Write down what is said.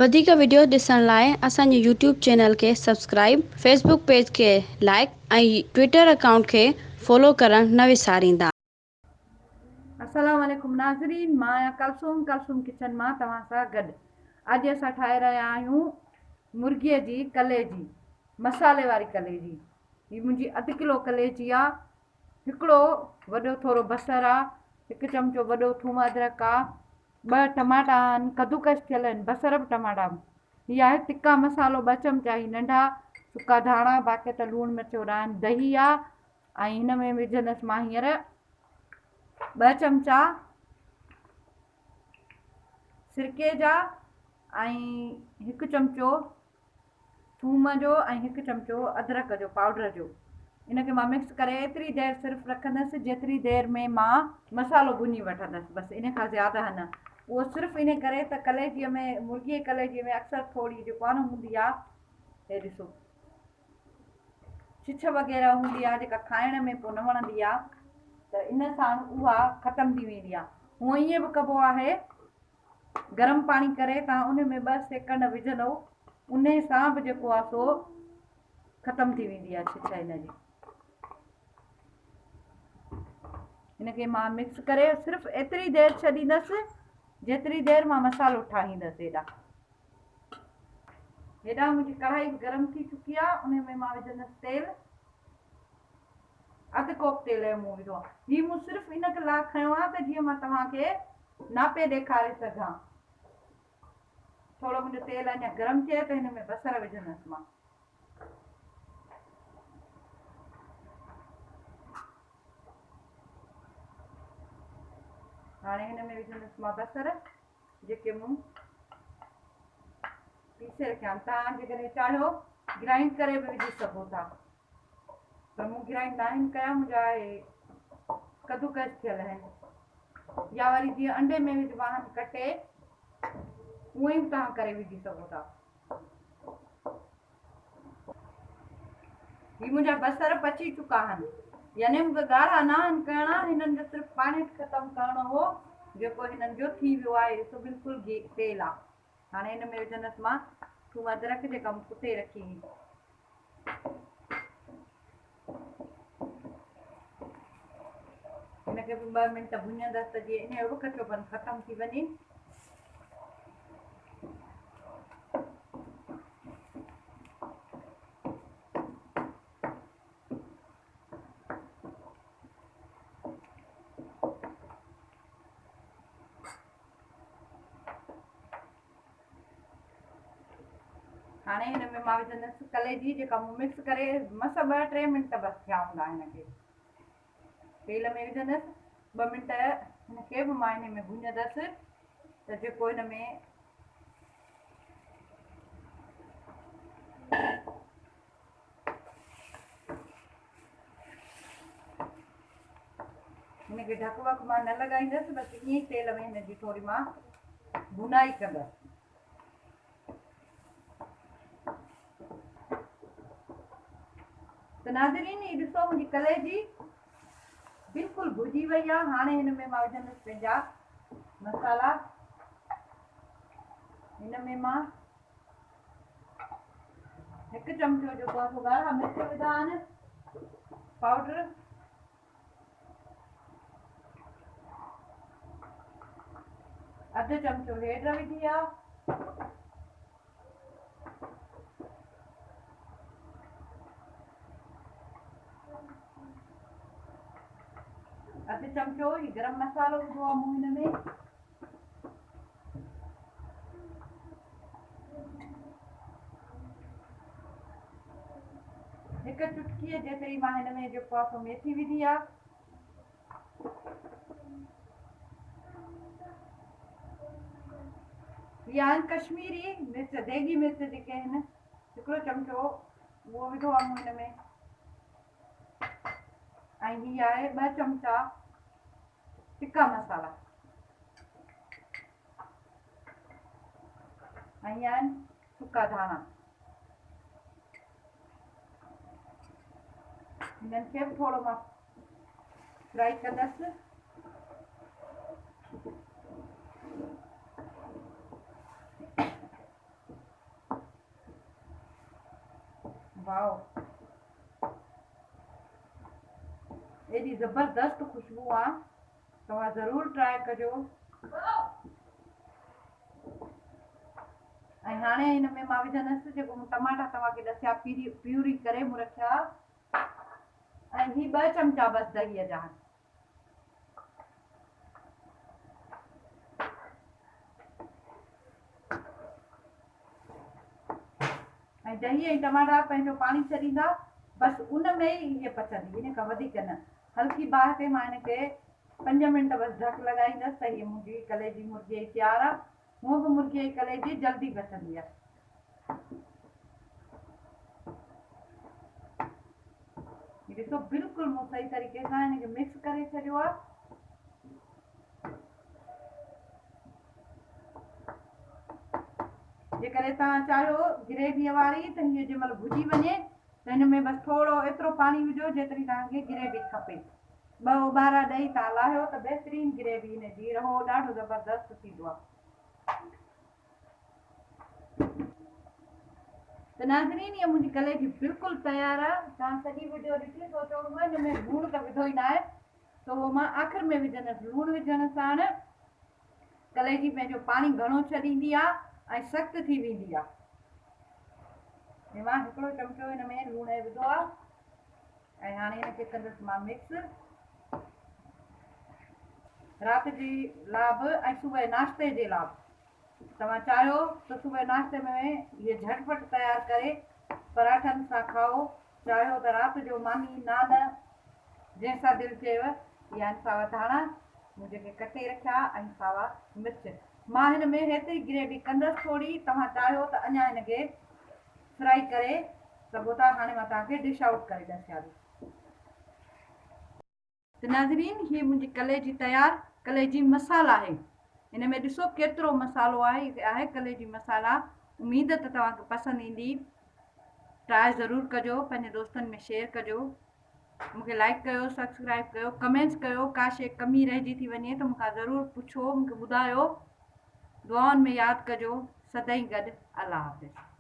वधीक वीडियो ॾिसण लाइ असांजे यूट्यूब चैनल खे सब्सक्राइब, फेसबुक पेज खे लाइक ऐं ट्विटर अकाउंट खे फॉलो करणु न विसारींदा। अस्सलाम वालेकुम नाज़रीन, मां आहियां कलसूम किचन मां तव्हां सां गॾु। अॼु असां ठाहे रहिया आहियूं मुर्गीअ जी कलेजी, मसाले वारी कलेजी। हीअ मुंहिंजी अधु किलो कलेजी आहे। हिकिड़ो वॾो थोरो बसरु आहे, हिकु चमिचो वॾो थूम अदरक आहे, 2 टमाटा आहिनि, कद्दूकस थियल आहिनि, बसर बि टमाटा बि। हीअ आहे तिक्का मसालो, 2 चमिचा ही नंढा, सुका धाणा, बाक़ी त लूणु मिर्च आहिनि, दही आहे ऐं हिन में विझंदसि मां हींअर 2 चमिचा सिरके जा ऐं 1 चमिचो थूम जो ऐं 1 चमिचो अदरक जो पाउडर जो। इनखे मां मिक्स करे एतिरी देरि सिर्फ़ु रखंदसि जेतिरी देरि में मां मसालो भुञी वठंदसि, बसि इन खां ज़्यादा न। उहो सिर्फ़ु इन करे त कलेजीअ में, मुर्गीअ जी कलेजीअ में अक्सर थोरी जेको आहे न हूंदी आहे, हे ॾिसो छिछ वग़ैरह हूंदी आहे जेका खाइण में पोइ न वणंदी आहे, त इन सां उहा ख़तमु थी वेंदी आहे। हूअं ईअं बि कबो आहे, गरम पाणी करे तव्हां उन में 2 सेकंड विझंदव, उन सां बि जेको आहे सो ख़तमु थी वेंदी आहे छिछ हिनजी। इनखे मां मिक्स करे सिर्फ़ु एतिरी देरि छॾींदसि जेतिरी देरि मां मसालो ठाहींदसि। हेॾा मुंहिंजी कढ़ाई गरम थी चुकी आहे, उन में मां विझंदसि तेल, 1/2 कोप तेल जो मूं विधो आहे। हीअ मूं सिर्फ़ु इन लाइ खयो आहे त जीअं मां तव्हांखे नापे ॾेखारे सघां। थोरो मुंहिंजो तेल अञा गरम थिए त हिन में बसर विझंदसि मां। हाणे हिन में विझंदसि मां बसर जेके मूं पीसे रखिया आहिनि। तव्हां जेकॾहिं चाहियो ग्राइंड करे बि विझी सघो था, पर मूं ग्राइंड न कया, मुंहिंजा कद्दूकस थियल आहिनि। या वरी जीअं अंडे में विझबा आहिनि कटे, उअं ई तव्हां करे विझी सघो था। ही मुंहिंजा बसर पची चुका आहिनि, यानी मूंखे ॻाढ़ा न आहिनि करणा, हिननि जो सिर्फ़ु पाणी ख़तमु करणो हो, जेको हिननि जो थी वियो आहे सो बिल्कुलु तेल आहे। हाणे हिन में विझंदसि मां थूम अदरक जेका मूं कुटे रखी हुई। हिनखे बि 2 मिंट भुञंदसि त जीअं इन जो बि कचोपन ख़तमु थी वञे। हाणे हिन में मां विझंदसि कलेजी जेका मूं मिक्स करे मस 2-3 मिंट बसि थिया हूंदा हिनखे तेल में विझंदसि। 2 मिंट हिनखे बि मां हिन में भुञंदसि त जेको हिन में हिनखे ढक वक मां न लॻाईंदसि, बसि ईअं ई तेल में हिनजी थोरी मां भुनाई कंदसि। त नाज़रीन, ही ॾिसो मुंहिंजी कलेजी बिल्कुलु भुॼी वई आहे। हाणे हिन में मां विझंदसि पंहिंजा मसाला। हिन में मां 1 चमिचो जेको आहे सो ॻाढ़ा मिर्च विधा आहिनि पाउडर, 1/2 चमिचो हेड विधी आहे, 1/2 चमिचो ही गरम मसालो विधो आहे मूं हिन में। हिकु चुटकीअ जेतिरी मां हिन में जेको आहे सो मेथी विधी आहे। इहा आहिनि कश्मीरी मिर्च, देगी मिर्च जेके आहिनि, 1 चमिचो उहो विधो आहे मूं हिन में। ऐं हीअ आहे 2 चमिचा तिक्का मसाला, ऐं हीअ आहिनि सुका धाणा। हिननि खे बि थोरो मां फ्राई कंदसि। वाओ, एॾी ज़बरदस्त ख़ुशबू आहे, तव्हां ज़रूरु ट्राई कजो। ऐं हाणे हिन में मां विझंदसि जेको मूं टमाटा तव्हांखे ॾसिया प्यूरी करे मूं रखिया, ऐं ही 2 चमचा बसि दहीअ जा। ऐं दही ऐं टमाटा पंहिंजो पाणी छॾींदा, बसि उन में ई इहे पचंदी, इन खां वधीक न। हल्की बाहि ते मां हिनखे 5 मिंट बसि ढक लॻाईंदसि त हीअ मुंहिंजी कलेजी मुर्गीअ जी तयारु आहे। हूअं बि मुर्गीअ जी कलेजी जल्दी पचंदी आहे। ॾिसो बिल्कुलु मूं सही तरीक़े सां हिनखे मिक्स करे छॾियो आहे। जेकॾहिं तव्हां चाहियो ग्रेवीअ वारी त हीअ जंहिं महिल भुॼी वञे त हिन में बसि थोरो एतिरो पाणी विझो जेतिरी तव्हांखे ग्रेवी खपे। 2 उॿारा ॾेई तव्हां लाहियो त बहितरीनु ग्रेवी हिनजी रहो ॾाढो ज़बरदस्त थींदो आहे। त नाज़रीन, इहा मुंहिंजी कलेजी बिल्कुलु तयारु आहे। तव्हां सॼी वीडियो ॾिठी सोचो हिन में लूणु त विधो ई न आहे, त उहो मां आख़िर में विझंदसि। लूणु विझण सां कलेजी पंहिंजो पाणी घणो छॾींदी आहे ऐं सख़्तु थी वेंदी आहे। मां हिकिड़ो चमचो हिन में लूणु विधो आहे ऐं हाणे हिनखे कंदसि मां मिक्स। राति जी लाइ बि ऐं सुबुह नाश्ते जे लाइ बि तव्हां चाहियो त सुबुह नाश्ते में इहे झटपट तयारु करे पराठनि सां खाओ। चाहियो त राति जो मानी नान जंहिंसां दिलि चयव। इहा आहिनि सावा धाणा मूं जेके कटे रखिया ऐं सावा मिर्च। मां हिन में हेतिरी ग्रेवी कंदसि थोरी, तव्हां चाहियो त अञा हिनखे फ्राई करे सघो था। हाणे मां तव्हांखे डिश आउट करे ॾसियां थी। त नाज़रीन, हीअ मुंहिंजी कलेजी तयारु कलेजी मसाला आहे। हिन में ॾिसो केतिरो मसालो आहे कलेजी मसाला। उमेद त तव्हांखे पसंदि ईंदी। ट्राई ज़रूरु कजो, पंहिंजे दोस्तनि में शेयर कजो, मूंखे लाइक कयो, सब्सक्राइब कयो, कमेंट्स कयो। का शइ कमी रहिजी थी वञे त मूंखां ज़रूरु पुछो, मूंखे ॿुधायो। दुआउनि में यादि कजो। सदाईं गॾु। अल्लाह हाफ़िज़।